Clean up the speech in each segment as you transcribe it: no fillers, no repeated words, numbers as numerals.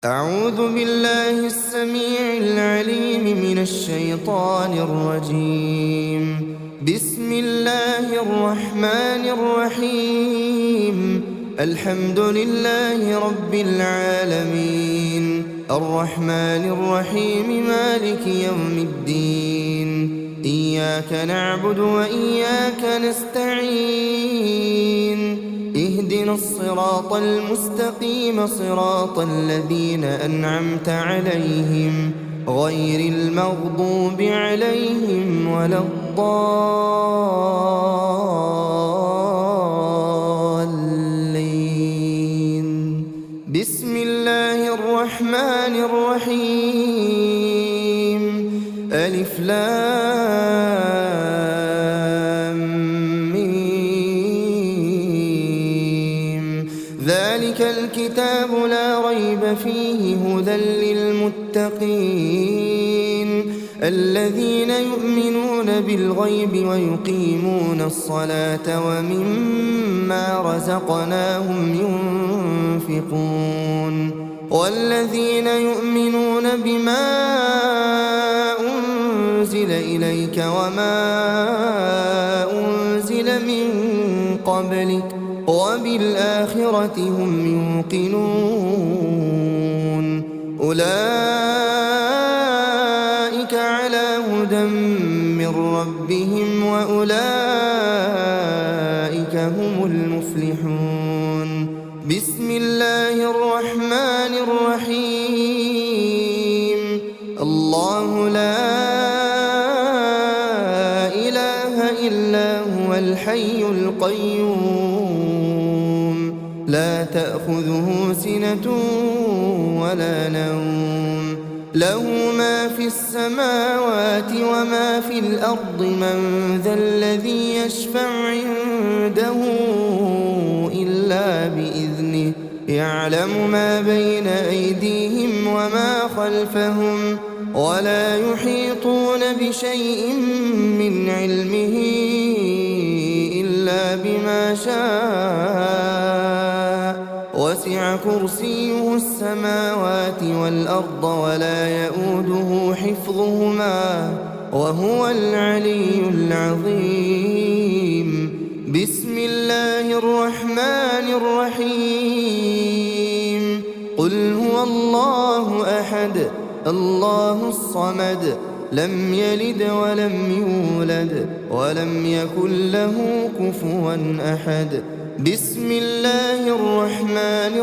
أعوذ بالله السميع العليم من الشيطان الرجيم. بسم الله الرحمن الرحيم. الحمد لله رب العالمين، الرحمن الرحيم، مالك يوم الدين. إياك نعبد وإياك نستعين. اهدنا الصراط المستقيم، صراط الذين أنعمت عليهم غير المغضوب عليهم ولا الضالين. بسم الله الرحمن الرحيم. ألف لام ذلك الكتاب لا ريب فيه هدى للمتقين الذين يؤمنون بالغيب ويقيمون الصلاة ومما رزقناهم ينفقون والذين يؤمنون بما أنزل إليك وما أنزل من قبلك وبالآخرة هم يوقنون. أولئك على هدى من ربهم وأولئك هم المفلحون. بسم الله الرحمن الرحيم. الله لا إله إلا هو الحي القيوم، لا تأخذه سنة ولا نوم، له ما في السماوات وما في الأرض. من ذا الذي يشفع عنده إلا بإذنه، يعلم ما بين أيديهم وما خلفهم ولا يحيطون بشيء من علمه إلا بما شاء. وسع كرسيه السماوات والأرض ولا يؤوده حفظهما وهو العلي العظيم. بسم الله الرحمن الرحيم. قل هو الله أحد الله الصمد، لم يلد ولم يولد ولم يكن له كفوا أحد. بسم الله الرحمن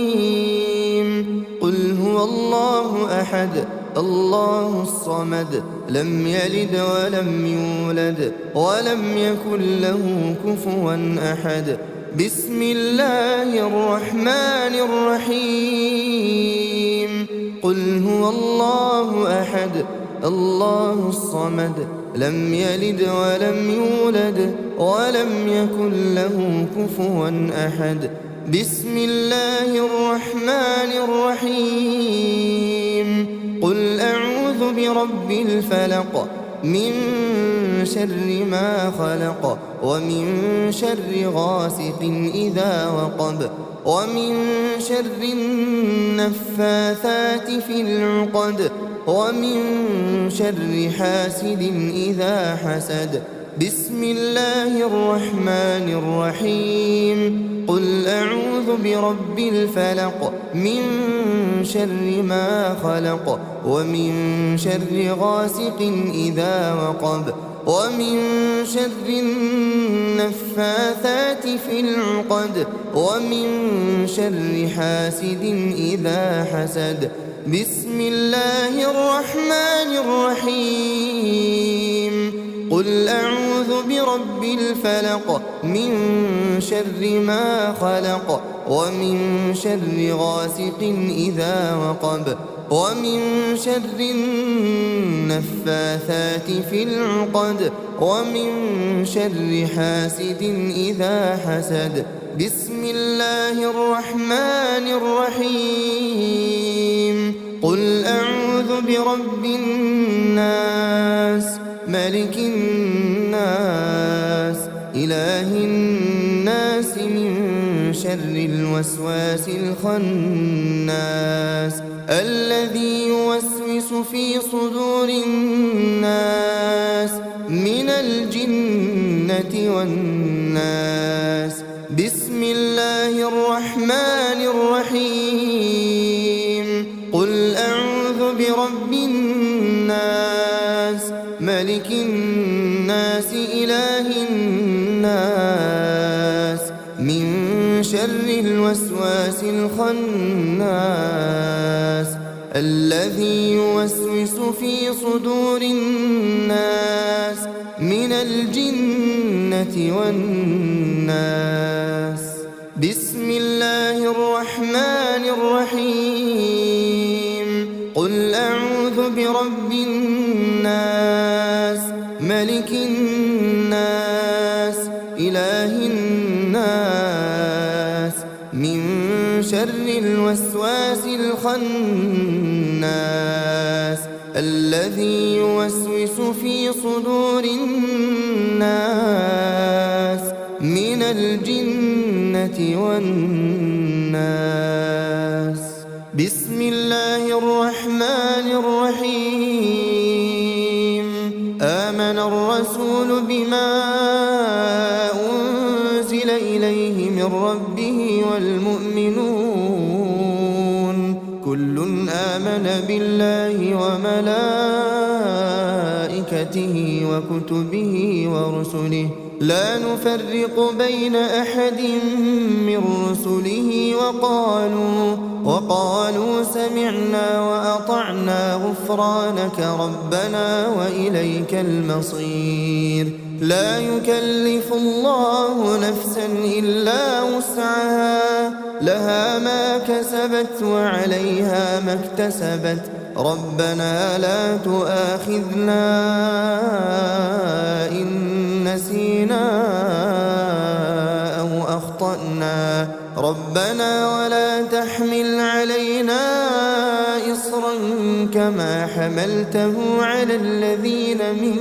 الرحيم. قل هو الله أحد الله الصمد، لم يلد ولم يولد ولم يكن له كفوا أحد. بسم الله الرحمن الرحيم. قل هو الله أحد الله الصمد، لم يلد ولم يولد ولم يكن له كفوا أحد. بسم الله الرحمن الرحيم. قل أعوذ برب الفلق، من شر ما خلق، ومن شر غاسق إذا وقب، ومن شر النفاثات في العقد، ومن شر حاسد إذا حسد. بسم الله الرحمن الرحيم. قل أعوذ برب الفلق، من شر ما خلق، ومن شر غاسق إذا وقب، ومن شر النفاثات في العقد، ومن شر حاسد إذا حسد. بسم الله الرحمن الرحيم. قل أعوذ برب الفلق، من شر ما خلق، ومن شر غاسق إذا وقب، ومن شر النفاثات في العقد، ومن شر حاسد إذا حسد. بسم الله الرحمن الرحيم. قل أعوذ برب الناس، ملك الناس، إله الناس، من شر الوسواس الخناس الذي يوسوس في صدور الناس من الجنة والناس. بسم الله الرحمن الرحيم. قل أعوذ برب الناس ملك الناس إله الناس من شر الوسواس الخناس الذي يوسوس في صدور الناس من الجنة والناس. بسم الله الرحمن الرحيم. قل أعوذ برب الناس ملك الناس إله الناس من شر الوسواس الخناس الذي يوسوس في صدور الناس من الجنة والناس. بسم الله الرحمن الرحيم. آمن الرسول بما أنزل إليه من ربه والمؤمنون كل آمن بالله وملائكته وكتبه ورسله لا نفرق بين أحد من رسله وقالوا سمعنا وأطعنا غفرانك ربنا وإليك المصير. لا يكلف الله نفسا إلا وسعها لها ما كسبت وعليها ما اكتسبت ربنا لا تؤاخذنا إن نسينا أو أخطأنا ربنا ولا تحمل علينا إصرا كما حملته على الذين من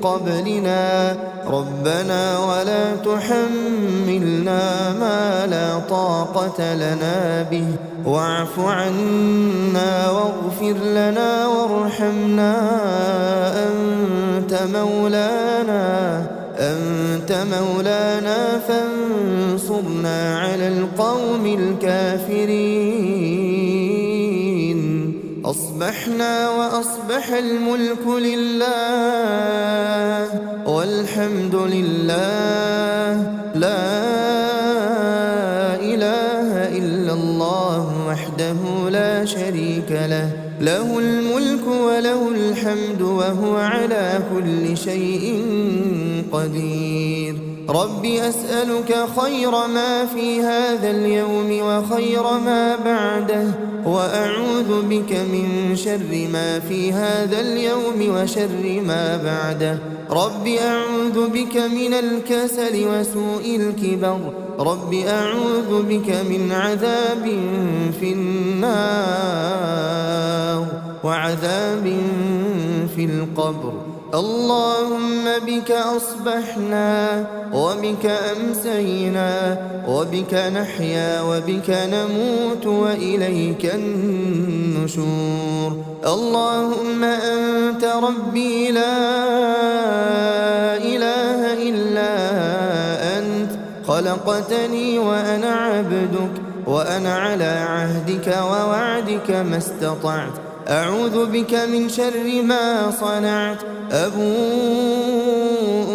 قبلنا ربنا ولا تحملنا ما لا طاقة لنا به واعف عنا واغفر لنا وارحمنا أنت مولانا فانصرنا على القوم الكافرين. أصبحنا وأصبح الملك لله والحمد لله لا إله إلا الله وحده لا شريك له له الملك وله الحمد وهو على كل شيء قدير. رب أسألك خير ما في هذا اليوم وخير ما بعده وأعوذ بك من شر ما في هذا اليوم وشر ما بعده. رب أعوذ بك من الكسل وسوء الكبر رب أعوذ بك من عذاب في النار وعذاب في القبر. اللهم بك أصبحنا وبك أمسينا وبك نحيا وبك نموت وإليك النشور. اللهم أنت ربي لا إله إلا أنت خلقتني وأنا عبدك وأنا على عهدك ووعدك ما استطعت. أعوذ بك من شر ما صنعت. أبوء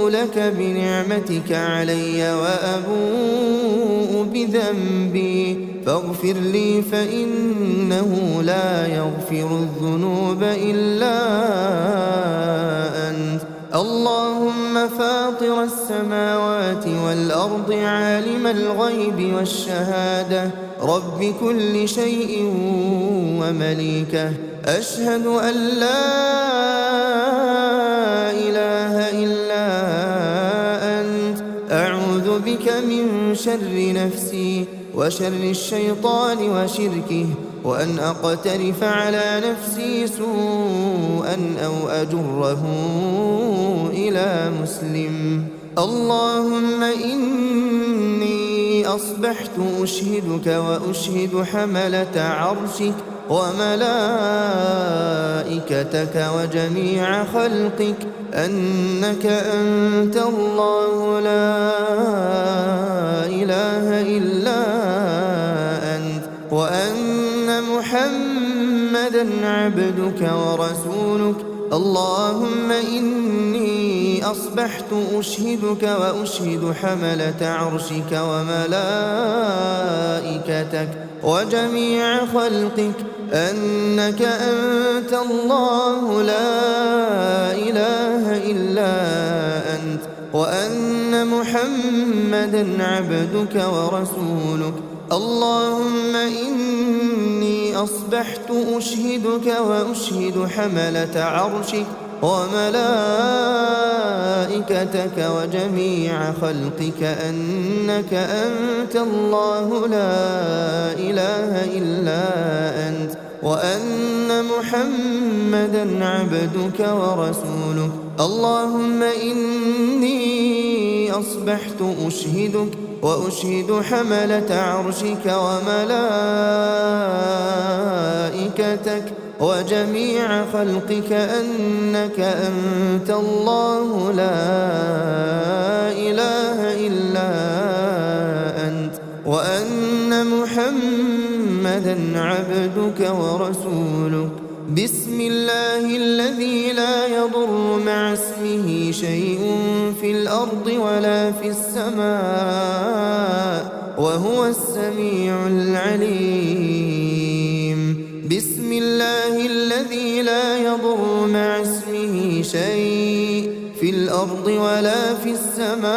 لك بنعمتك علي وأبوء بذنبي فاغفر لي فإنه لا يغفر الذنوب إلا أنت. اللهم فاطر السماوات والأرض عالم الغيب والشهادة رب كل شيء ومليكه أشهد أن لا إله إلا أنت. أعوذ بك من شر نفسي وشر الشيطان وشركه وأن أقترف على نفسي سوءا أو أجره إلى مسلم. اللهم إني أصبحت أشهدك وأشهد حملة عرشك وملائكتك وجميع خلقك أنك أنت الله لا إله إلا أنت، وأن محمدًا عبدك ورسولك. اللهم إني أصبحت أشهدك وأشهد حملة عرشك وملائكتك وجميع خلقك أنك أنت الله لا إله إلا أنت، وأن محمدًا عبدك ورسولك. اللهم إني أصبحت أشهدك وأشهد حملة عرشك وملائكتك وجميع خلقك أنك أنت الله لا إله إلا أنت، وأن محمدًا عبدك ورسولك. اللهم إني أصبحت أشهدك وأشهد حملة عرشك وملائكتك وجميع خلقك أنك أنت الله لا إله إلا أنت، وأن محمدًا عبدك ورسولك. بسم الله الذي لا يضر مع اسمه شيء في الأرض ولا في السماء وهو السميع العليم. بسم الله الذي لا يضر مع اسمه شيء في الأرض ولا في السماء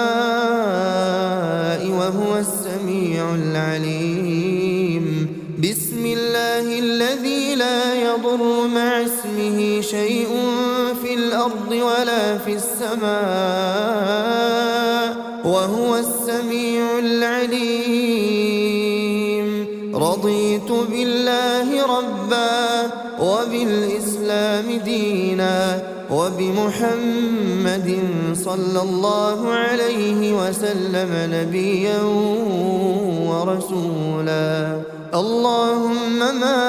وهو السميع العليم. بسم الله الذي لا يضر مع اسمه شيء في الأرض ولا في السماء وهو السميع العليم. رضيت بالله ربا وبالإسلام دينا وبمحمد صلى الله عليه وسلم نبيا ورسولا. اللهم ما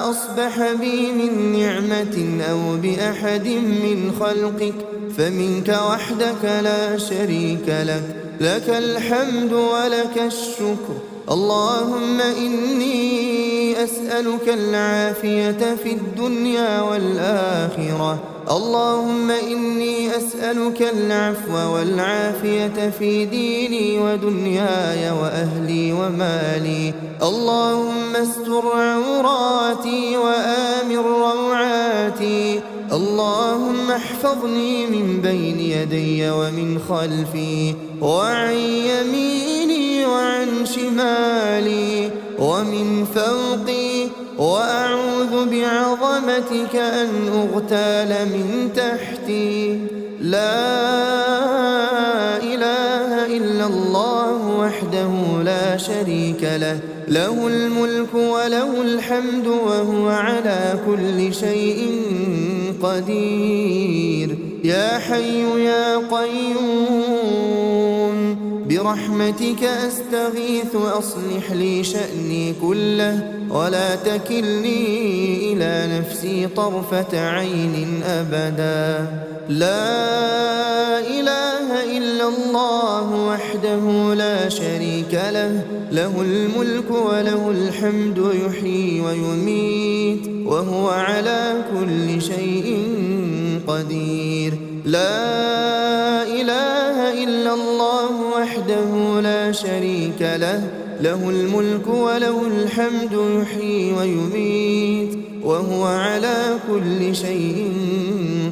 أصبح بي من نعمة أو بأحد من خلقك فمنك وحدك لا شريك لك، لك الحمد ولك الشكر. اللهم إني أسألك العافية في الدنيا والآخرة. اللهم إني أسألك العفو والعافية في ديني ودنياي وأهلي ومالي. اللهم استر عوراتي وآمن روعاتي. اللهم احفظني من بين يدي ومن خلفي وعن يميني وعن شمالي ومن فوقي، وأعوذ بعظمتك أن أغتال من تحتي. لا إله إلا الله وحده لا شريك له، له الملك وله الحمد وهو على كل شيء قدير. يا حي يا قيوم برحمتك أستغيث أصلح لي شأني كله ولا تكلني إلى نفسي طرفة عين أبدا. لا إله إلا الله وحده لا شريك له، له الملك وله الحمد يحيي ويميت وهو على كل شيء قدير. لا إله إلا الله وحده لا شريك له، له الملك وله الحمد يحيي ويميت وهو على كل شيء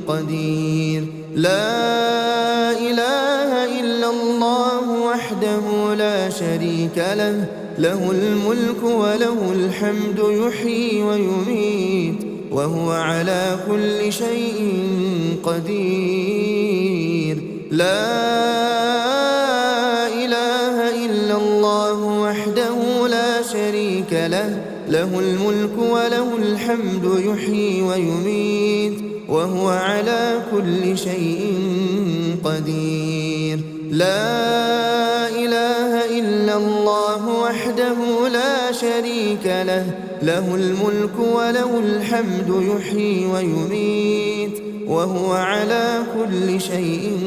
قدير. لا إله إلا الله وحده لا شريك له، له الملك وله الحمد يحيي ويميت وهو على كل شيء قدير. لا إله إلا الله وحده لا شريك له، له الملك وله الحمد يحيي ويميت وهو على كل شيء قدير. لا إله إلا الله وحده لا شريك له له الملك وله الحمد يحيي ويميت وهو على كل شيء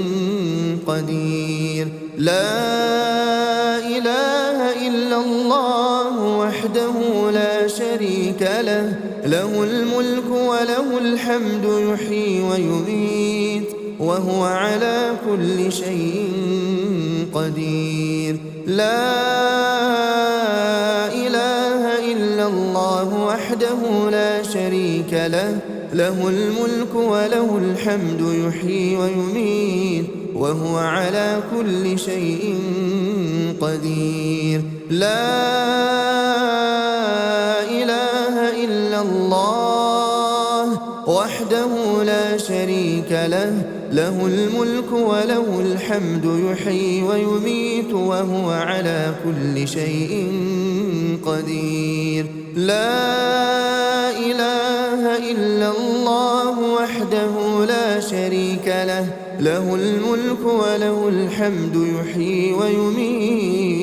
قدير لا إله إلا الله وحده لا شريك له له الملك وله الحمد يحيي ويميت وهو على كل شيء قدير لا إله إلا الله وحده لا شريك له له الملك وله الحمد يحيي ويميت وهو على كل شيء قدير لا إله إلا الله وحده لا شريك له له الملك وله الحمد يحيي ويميت وهو على كل شيء قدير لا إله إلا الله وحده لا شريك له له الملك وله الحمد يحيي ويميت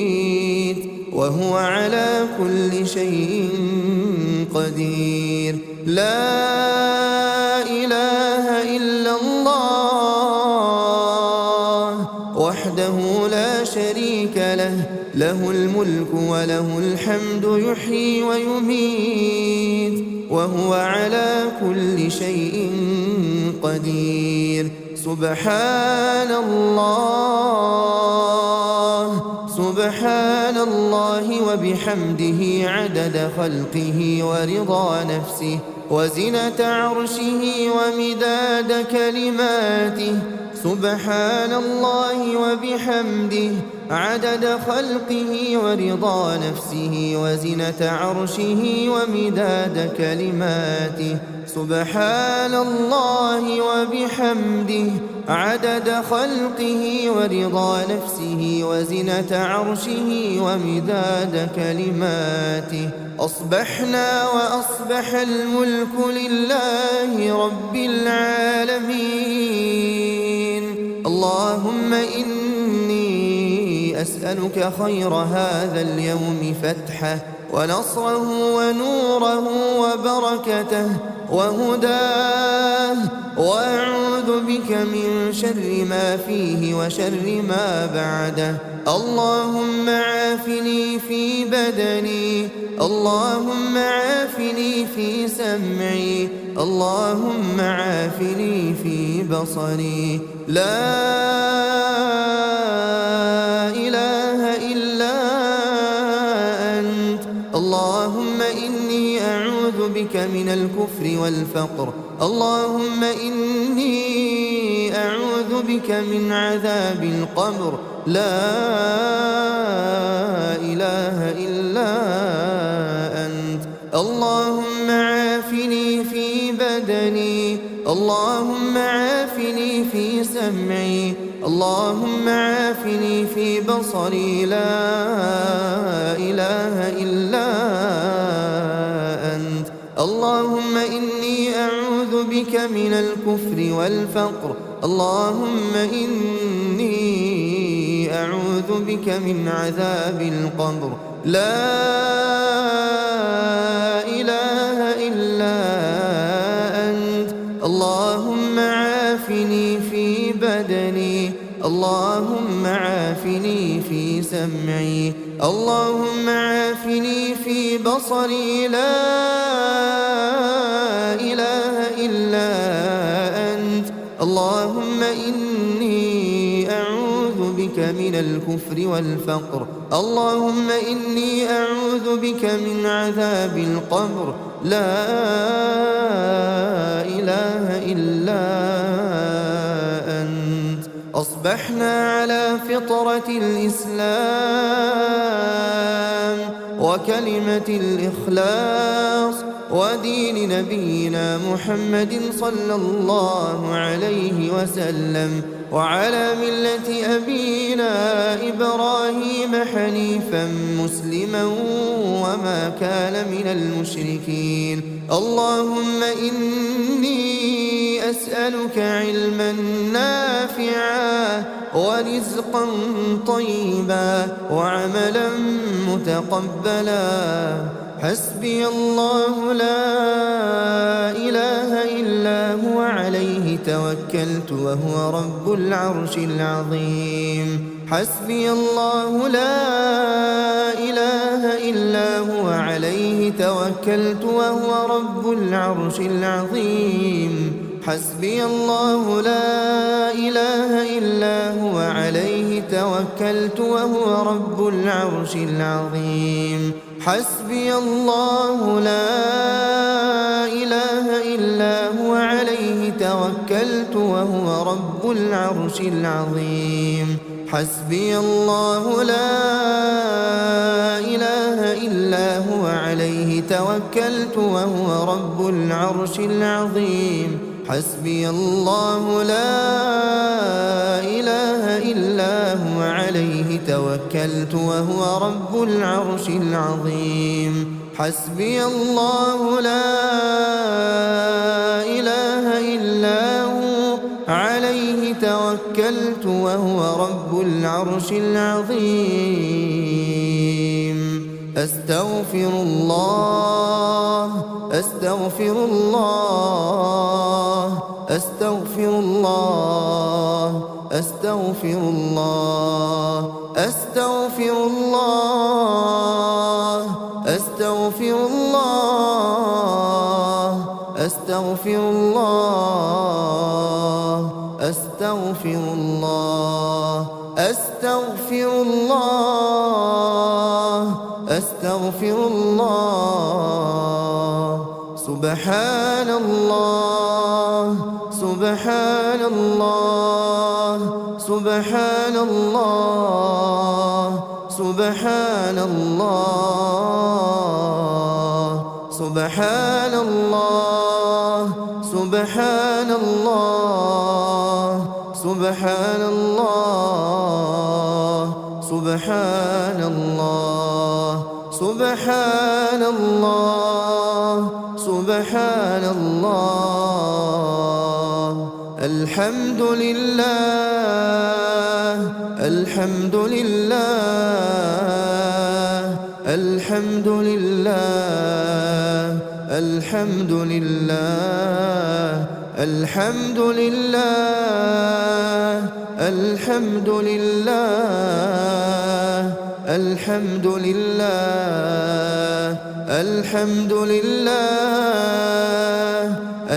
وهو على كل شيء قدير لا إله إلا الله وحده لا شريك له له الملك وله الحمد يحيي ويميت وهو على كل شيء قدير سبحان الله سبحان الله وبحمده عدد خلقه ورضا نفسه وزنة عرشه ومداد كلماته سبحان الله وبحمده عدد خلقه ورضا نفسه وزنة عرشه ومداد كلماته سبحان الله وبحمده عدد خلقه ورضا نفسه وزنة عرشه ومداد كلماته أصبحنا وأصبح الملك لله رب العالمين اللهم إني أسألك خير هذا اليوم فتحه ونصره ونوره وبركته وهداه وأعوذ بك من شر ما فيه وشر ما بعده اللهم عافني في بدني اللهم عافني في سمعي اللهم عافني في بصري لا إله إلا أنت اللهم إني أعوذ بك من الكفر والفقر اللهم إني أعوذ بك من عذاب القبر لا إله إلا أنت اللهم عافني في بدني اللهم عافني في سمعي اللهم عافني في بصري لا إله إلا أنت اللهم إني أعوذ بك من الكفر والفقر اللهم إني أعوذ بك من عذاب القبر لا إله إلا أنت اللهم عافني في بدني اللهم عافني في سمعي اللهم عافني في بصري لا إله إلا أنت اللهم إني أعوذ بك من الكفر والفقر اللهم إني أعوذ بك من عذاب القبر لا إله إلا أنت أصبحنا على فطرة الإسلام وكلمة الإخلاص ودين نبينا محمد صلى الله عليه وسلم وعلى ملة أبينا إبراهيم حنيفا مسلما وما كان من المشركين اللهم إني أسألك علما نافعا ورزقا طيبا وعملا متقبلا. حسبي الله لا إله إلا هو عليه توكلت وهو رب العرش العظيم. حسبي الله لا إله إلا هو عليه توكلت وهو رب العرش العظيم. حسبي الله لا إله إلا هو عليه توكلت وهو رب العرش العظيم. حسبي الله لا إله إلا هو عليه توكلت وهو رب العرش العظيم. حسبي الله لا إله إلا هو عليه توكلت وهو رب العرش العظيم. حسبي الله لا إله إلا هو عليه توكلت وهو رب العرش العظيم. حسبي الله لا إله إلا هو عليه توكلت وهو رب العرش العظيم. أستغفر الله أستغفر الله أستغفر الله أستغفر الله أستغفر الله أستغفر الله أستغفر الله أستغفر الله أستغفر الله أستغفر الله. سبحان الله سبحان الله سبحان الله سبحان الله سبحان الله سبحان الله سبحان الله سبحان الله سبحان الله سبحان الله. الحمد لله الحمد لله الحمد لله الحمد لله الحمد لله الحمد لله الحمد لله الحمد لله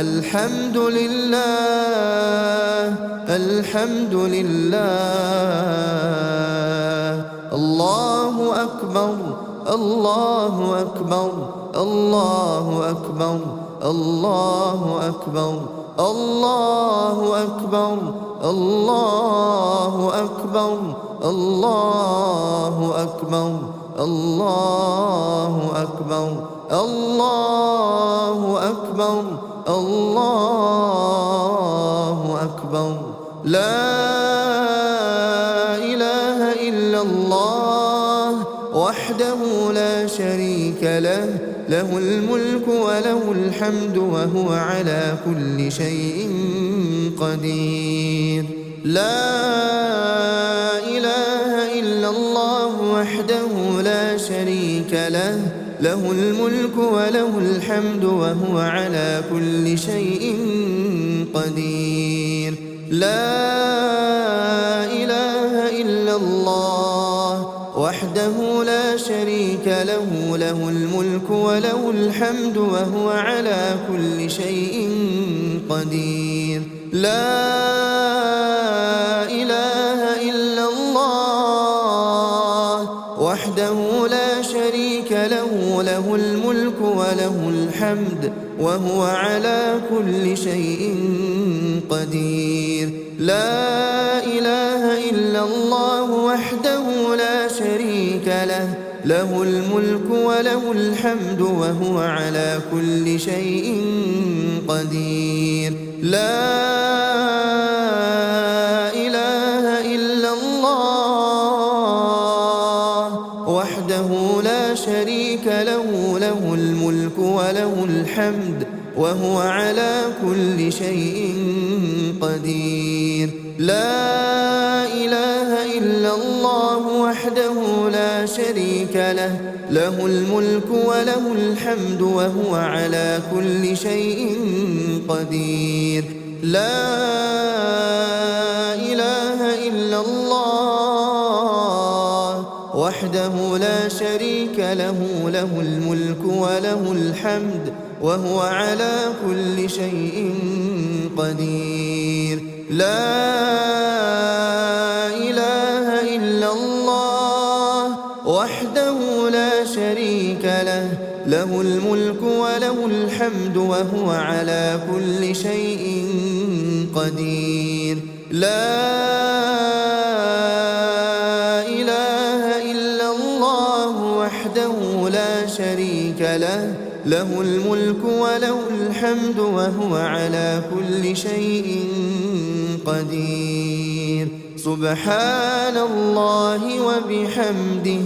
الحمد لله الحمد لله. الله أكبر الله أكبر الله أكبر الله أكبر الله أكبر الله أكبر الله أكبر الله أكبر الله أكبر الله أكبر. لا إله إلا الله وحده لا شريك له له الملك وله الحمد وهو على كل شيء قدير. لا إله إلا الله وحده لا شريك له له الملك وله الحمد وهو على كل شيء قدير. لا إله إلا الله وحده لا شريك له له الملك وله الحمد وهو على كل شيء قدير. لا إله إلا الله وحده لا شريك له له الملك وله الحمد وهو على كل شيء قدير. لا إله إلا الله وحده لا شريك له له الملك وله الحمد وهو على كل شيء قدير. لا إله إلا الله وحده لا شريك له له الملك وله الحمد وهو على كل شيء قدير. لا إله إلا الله وحده لا شريك له، له الملك وله الحمد وهو على كل شيء قدير. لا إله إلا الله وحده لا شريك له، له الملك وله الحمد وهو على كل شيء قدير. لا إله إلا الله وحده لا شريك له، له الملك وله الحمد وهو على كل شيء قدير. لا إله إلا الله وحده لا شريك له، له الملك وله الحمد وهو على كل شيء قدير. سبحان الله وبحمده،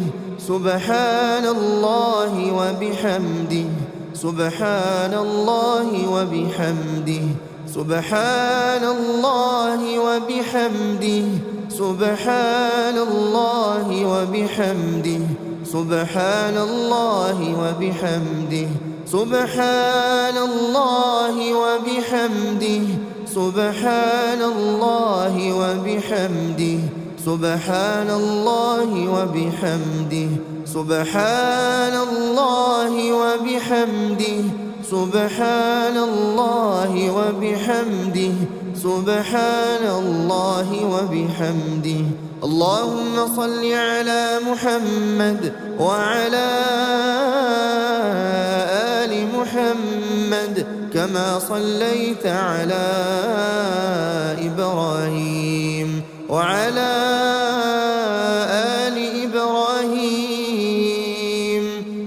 سبحان الله وبحمده، سبحان الله وبحمده، سبحان الله وبحمده، سبحان الله وبحمده، سبحان الله وبحمده، سبحان الله وبحمده، سبحان الله وبحمده، سبحان الله وبحمده، سبحان الله وبحمده، سبحان الله وبحمده، سبحان الله وبحمده. اللهم صل على محمد وعلى آل محمد كما صليت على إبراهيم وعلى آل إبراهيم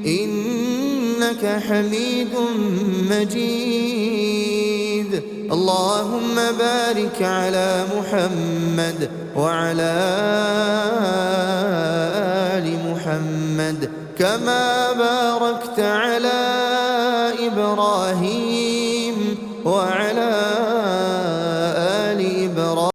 إنك حميد مجيد. اللهم بارك على محمد وعلى آل محمد كما باركت على إبراهيم وعلى